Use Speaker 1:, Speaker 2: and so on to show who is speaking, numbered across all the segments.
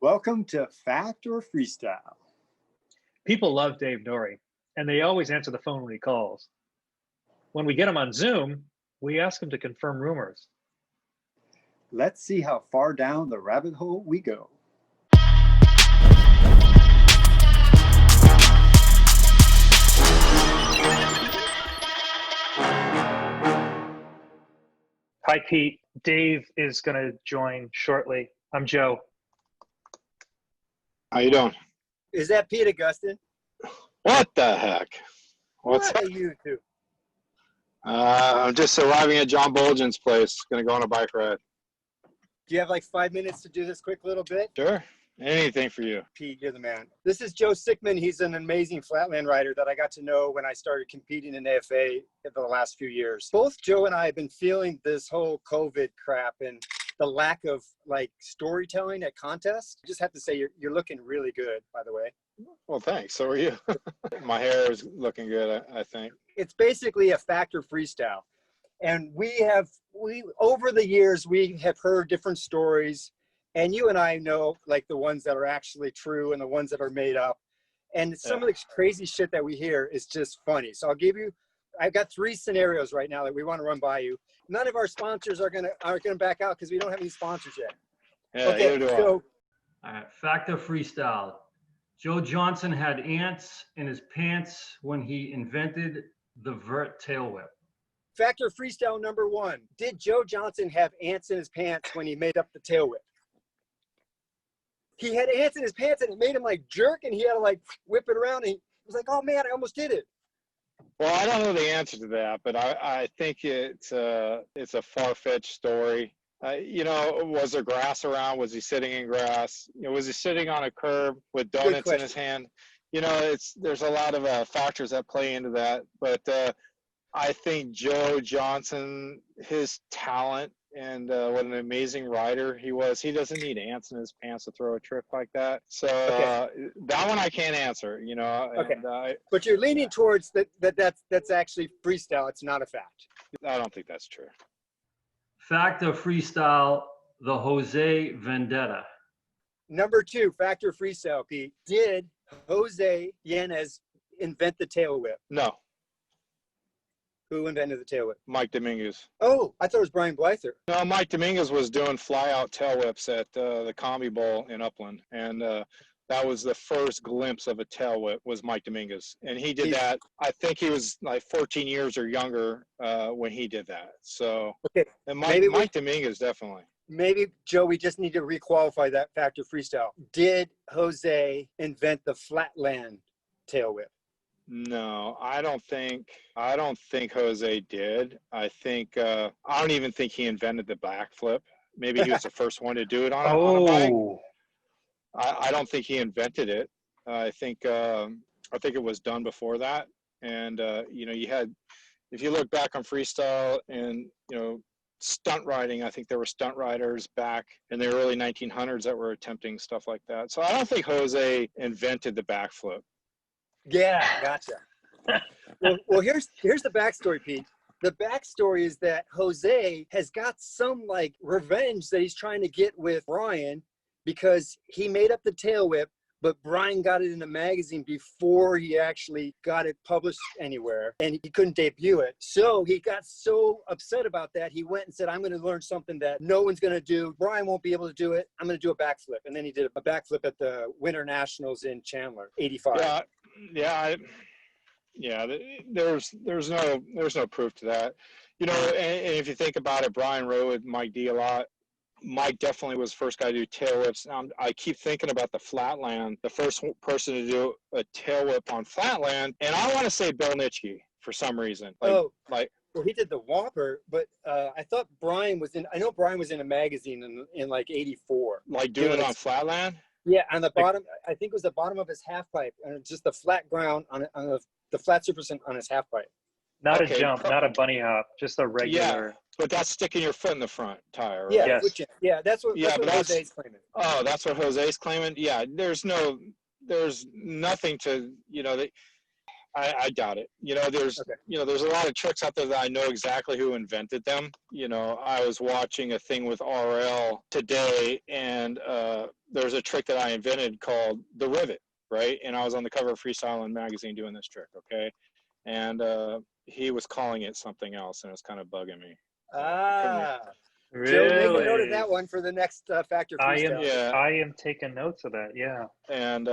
Speaker 1: Welcome to Fact or Freestyle.
Speaker 2: People love Dave Nourie, and they always answer the phone when he calls. When we get him on Zoom, we ask him to confirm rumors.
Speaker 1: Let's see how far down the rabbit hole we go.
Speaker 2: Hi, Pete. Dave is going to join shortly. I'm Joe.
Speaker 3: How you doing?
Speaker 1: Is that Pete, Augustin?
Speaker 3: What the heck? What's
Speaker 1: What are you two?
Speaker 3: I'm just arriving at John Bolgen's place. Gonna go on a bike ride.
Speaker 1: Do you have like 5 minutes to do this quick little bit?
Speaker 3: Sure. Anything for you.
Speaker 1: Pete, you're the man. This is Joe Sickman. He's an amazing flatland rider that I got to know when I started competing in AFA in the last few years. Both Joe and I have been feeling this whole COVID crap and the lack of like storytelling at contests. I just have to say you're looking really good, by the way.
Speaker 3: Well, thanks. So are you. My hair is looking good, I think.
Speaker 1: It's basically a factor freestyle. And we over the years, we have heard different stories. And you and I know like the ones that are actually true and the ones that are made up. And some of the crazy shit that we hear is just funny. So I've got 3 scenarios right now that we want to run by you. None of our sponsors are gonna back out because we don't have any sponsors yet.
Speaker 3: Yeah,
Speaker 1: okay, so
Speaker 4: all right, factor freestyle. Joe Johnson had ants in his pants when he invented the vert tail whip.
Speaker 1: factor freestyle number 1. Did Joe Johnson have ants in his pants when he made up the tail whip? He had ants in his pants and it made him like jerk and he had to like whip it around and he was like, oh man, I almost did it.
Speaker 3: Well, I don't know the answer to that, but I think it's a far-fetched story. Was there grass around? Was he sitting in grass? Was he sitting on a curb with donuts in his hand? There's a lot of factors that play into that. But I think Joe Johnson, his talent and what an amazing rider he was. He doesn't need ants in his pants to throw a trick like that. So that one I can't answer.
Speaker 1: Okay.
Speaker 3: And,
Speaker 1: but you're leaning towards that's actually freestyle. It's not a fact.
Speaker 3: I don't think that's true.
Speaker 4: Factor freestyle, the Jose Vendetta.
Speaker 1: Number 2, factor freestyle, Pete. Did Jose Yanez invent the tail whip?
Speaker 3: No.
Speaker 1: Who invented the tail whip?
Speaker 3: Mike Dominguez.
Speaker 1: Oh, I thought it was Brian Blyther.
Speaker 3: No, Mike Dominguez was doing fly-out tail whips at the Combi Bowl in Upland. And that was the first glimpse of a tail whip was Mike Dominguez. And he did that. I think he was like 14 years or younger when he did that. So, and Mike Dominguez, definitely. Maybe,
Speaker 1: Joe, we just need to requalify that factor freestyle. Did Jose invent the flatland tail whip?
Speaker 3: No, I don't think Jose did. I don't even think he invented the backflip. Maybe he was the first one to do it on a bike. I don't think he invented it. I think it was done before that. And you had, if you look back on freestyle and stunt riding, I think there were stunt riders back in the early 1900s that were attempting stuff like that. So I don't think Jose invented the backflip.
Speaker 1: Yeah, gotcha. well, here's the backstory, Pete. The backstory is that Jose has got some like revenge that he's trying to get with Brian because he made up the tail whip, but Brian got it in a magazine before he actually got it published anywhere, and he couldn't debut it. So he got so upset about that, he went and said, I'm going to learn something that no one's going to do. Brian won't be able to do it. I'm going to do a backflip. And then he did a backflip at the Winter Nationals in Chandler, 85.
Speaker 3: There's no proof to that. And if you think about it, Brian rode with Mike D a lot. Mike definitely was the first guy to do tail whips. I keep thinking about the Flatland, the first person to do a tail whip on Flatland, and I want to say Bill Nitschke for some reason.
Speaker 1: Well, he did the Whopper, but I thought Brian was in. I know Brian was in a magazine in like '84.
Speaker 3: Like doing it on Flatland.
Speaker 1: Yeah, on the bottom, I think it was the bottom of his half pipe, and just the flat ground on the flat surface on his half pipe.
Speaker 2: Not a jump, not a bunny hop, just a regular.
Speaker 3: Yeah, but that's sticking your foot in the front tire, right?
Speaker 1: Yeah, yes. That's what Jose's claiming.
Speaker 3: Oh, that's what Jose's claiming? Yeah, there's nothing to, I doubt it. There's a lot of tricks out there that I know exactly who invented them. I was watching a thing with RL today, and there's a trick that I invented called the rivet, right? And I was on the cover of Freestyle magazine doing this trick, okay? And he was calling it something else, and it was kind of bugging me.
Speaker 2: Really?
Speaker 1: Joe, make a note of that one for the next Factor Freestyle.
Speaker 2: I am taking notes of that. Yeah.
Speaker 3: And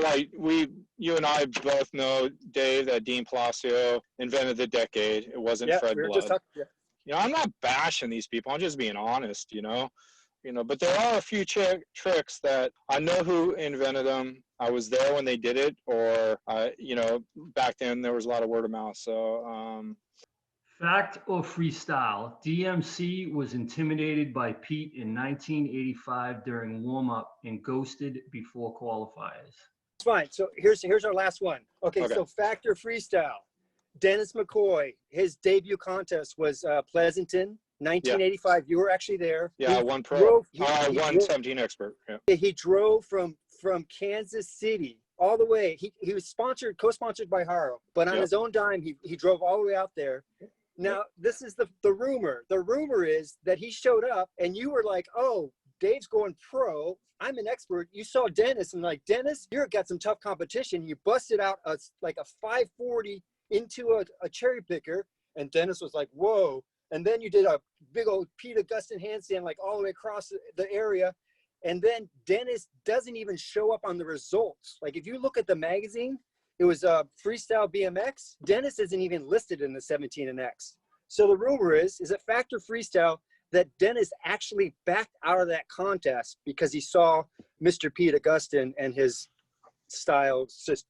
Speaker 3: like you and I both know, Dave, that Dean Palacio invented the decade. It wasn't Fred Blood. I'm not bashing these people. I'm just being honest. But there are a few tricks that I know who invented them. I was there when they did it, or back then there was a lot of word of mouth. So.
Speaker 4: Fact or freestyle? DMC was intimidated by Pete in 1985 during warm-up and ghosted before qualifiers.
Speaker 1: It's fine. So here's our last one. Okay. So fact or freestyle? Dennis McCoy, his debut contest was Pleasanton, 1985. You were actually there.
Speaker 3: Yeah, I won pro. I won 17 expert. Yeah.
Speaker 1: He drove from Kansas City all the way. He was co-sponsored by Haro, but on his own dime, he drove all the way out there. Now, this is the rumor. The rumor is that he showed up and you were like, oh, Dave's going pro. I'm an expert. You saw Dennis and like, Dennis, you've got some tough competition. You busted out a 540 into a cherry picker. And Dennis was like, whoa. And then you did a big old Pete Augustin handstand, like all the way across the area. And then Dennis doesn't even show up on the results. Like if you look at the magazine, it was Freestyle BMX. Dennis isn't even listed in the 17 and X. So the rumor is it fact or freestyle that Dennis actually backed out of that contest because he saw Mr. Pete Augustin and his style just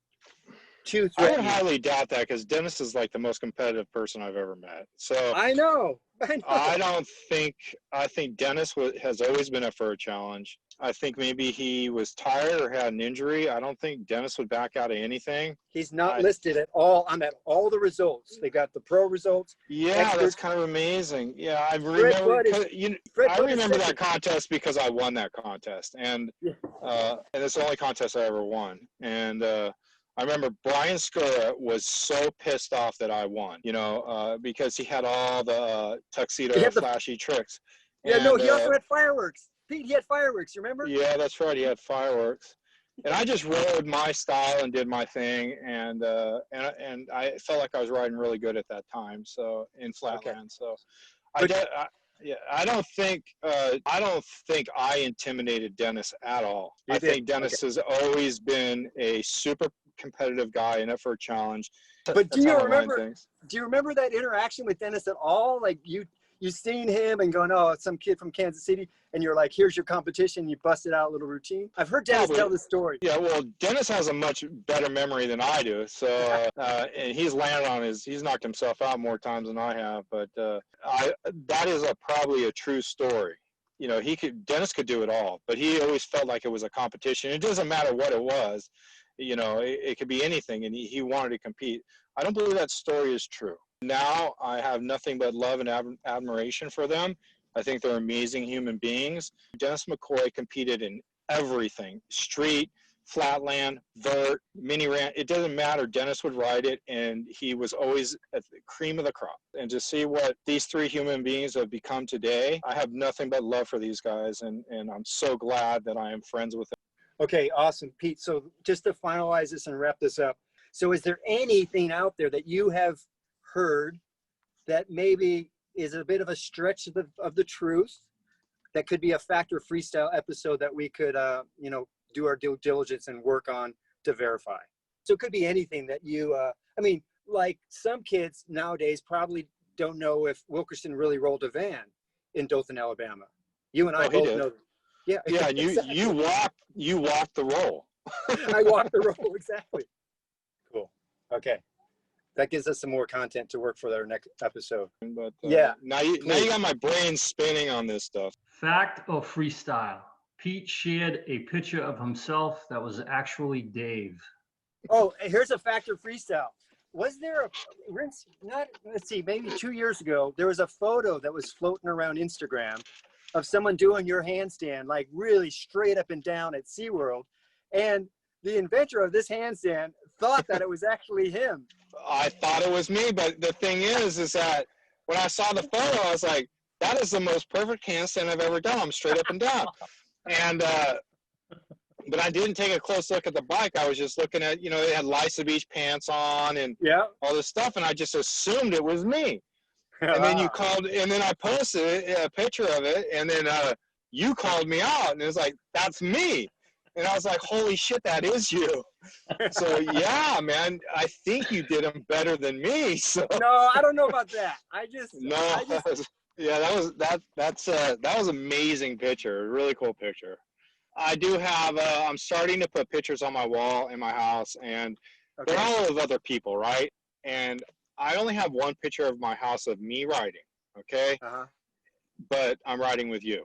Speaker 1: too threatening?
Speaker 3: I would highly doubt that because Dennis is like the most competitive person I've ever met. So
Speaker 1: I know.
Speaker 3: I think Dennis has always been up for a challenge. I think maybe he was tired or had an injury. I don't think Dennis would back out of anything.
Speaker 1: He's not listed at all. I'm at all the results. They got the pro results.
Speaker 3: Yeah, that's kind of amazing. Yeah, I remember. I remember that contest because I won that contest, and it's the only contest I ever won. And I remember Brian Skura was so pissed off that I won. Because he had all the tuxedo flashy tricks.
Speaker 1: Yeah, and, he also had fireworks. Pete, he had fireworks, you remember?
Speaker 3: Yeah, that's right. He had fireworks. And I just rode my style and did my thing. And I felt like I was riding really good at that time. So in Flatland. So I don't think I intimidated Dennis at all. I think Dennis has always been a super competitive guy and up for a challenge.
Speaker 1: But do you remember that interaction with Dennis at all? Like you seen him and going, oh, it's some kid from Kansas City, and you're like, here's your competition. You busted out a little routine. I've heard Dennis tell this story.
Speaker 3: Yeah, well, Dennis has a much better memory than I do. So, and he's landed he's knocked himself out more times than I have. But that is probably a true story. Dennis could do it all, but he always felt like it was a competition. It doesn't matter what it was. It could be anything, and he wanted to compete. I don't believe that story is true. Now I have nothing but love and admiration for them. I think they're amazing human beings. Dennis McCoy competed in everything: street, flatland, vert, mini ramp. It doesn't matter. Dennis would ride it, and he was always at the cream of the crop. And to see what these three human beings have become today, I have nothing but love for these guys, and I'm so glad that I am friends with them.
Speaker 1: Okay, awesome, Pete. So just to finalize this and wrap this up, so is there anything out there that you have heard that maybe is a bit of a stretch of the truth that could be a fact or freestyle episode that we could do our due diligence and work on to verify? So it could be anything that you like some kids nowadays probably don't know if Wilkerson really rolled a van in Dothan, Alabama. You and I both know. Yeah,
Speaker 3: and you walked the roll.
Speaker 1: I walked the roll, exactly. Cool. Okay. That gives us some more content to work for our next episode.
Speaker 3: But now you got my brain spinning on this stuff.
Speaker 4: Fact or freestyle? Pete shared a picture of himself that was actually Dave.
Speaker 1: Oh, here's a fact or freestyle. Was there maybe 2 years ago, there was a photo that was floating around Instagram of someone doing your handstand, like really straight up and down at SeaWorld. And the inventor of this handstand thought that it was actually him.
Speaker 3: I thought it was me, but the thing is that when I saw the photo, I was like, that is the most perfect handstand I've ever done. I'm straight up and down. And, but I didn't take a close look at the bike. I was just looking at, they had Lysa Beach pants on and all this stuff. And I just assumed it was me. And then you called, and then I posted a picture of it. And then you called me out and it was like, that's me. And I was like, holy shit, that is you. So yeah, man, I think you did them better than me. So
Speaker 1: no, I don't know about that.
Speaker 3: That was amazing picture. Really cool picture. I do have, I'm starting to put pictures on my wall in my house, and they're all of other people, right? And I only have one picture of my house of me riding, okay? But I'm riding with you.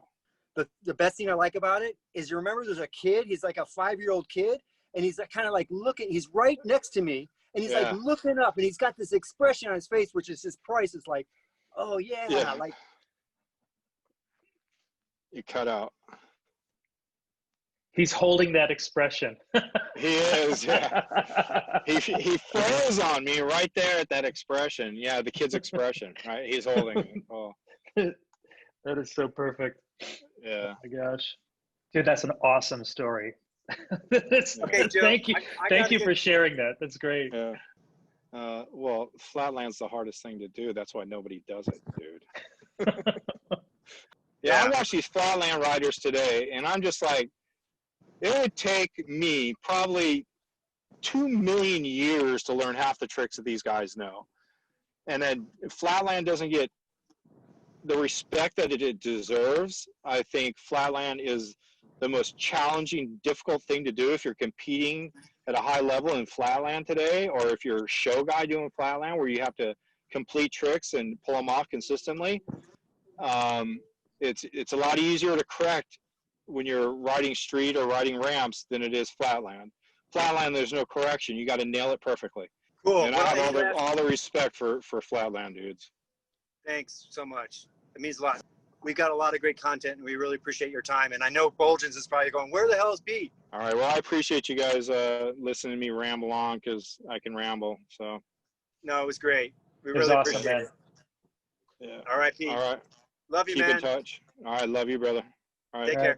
Speaker 1: The best thing I like about it is, you remember there's a kid, he's like a 5-year-old kid, and he's like, kind of like looking, he's right next to me, and he's like looking up, and he's got this expression on his face, which is his price. It's like, oh yeah. Like,
Speaker 3: you cut out.
Speaker 2: He's holding that expression.
Speaker 3: He is, yeah. He froze on me right there at that expression. Yeah, the kid's expression, right? He's holding it. Oh.
Speaker 2: That is so perfect.
Speaker 3: Yeah.
Speaker 2: Oh my gosh. Dude, that's an awesome story.
Speaker 1: Okay, Joe,
Speaker 2: thank you for sharing that. That's great.
Speaker 3: Yeah. Well, Flatland's the hardest thing to do. That's why nobody does it, dude. I watch these Flatland riders today, and I'm just like, it would take me probably 2 million years to learn half the tricks that these guys know. And then Flatland doesn't get the respect that it deserves. I think Flatland is the most challenging, difficult thing to do if you're competing at a high level in Flatland today, or if you're a show guy doing Flatland where you have to complete tricks and pull them off consistently. It's a lot easier to correct when you're riding street or riding ramps than it is Flatland. Flatland, there's no correction. You got to nail it perfectly.
Speaker 1: cool.
Speaker 3: And I have all the respect for Flatland dudes.
Speaker 1: Thanks so much. It means a lot. We've got a lot of great content, and we really appreciate your time. And I know Bulgins is probably going, where the hell is Pete?
Speaker 3: All right. Well, I appreciate you guys listening to me ramble on, because I can ramble. So.
Speaker 1: No, it was great. We
Speaker 2: It was
Speaker 1: really
Speaker 2: awesome,
Speaker 1: appreciate
Speaker 2: man.
Speaker 1: it.
Speaker 3: Yeah.
Speaker 1: All right, Pete.
Speaker 3: All right.
Speaker 1: Love you,
Speaker 3: Keep
Speaker 1: man.
Speaker 3: in touch. All right. Love you, brother. All right.
Speaker 1: Take care.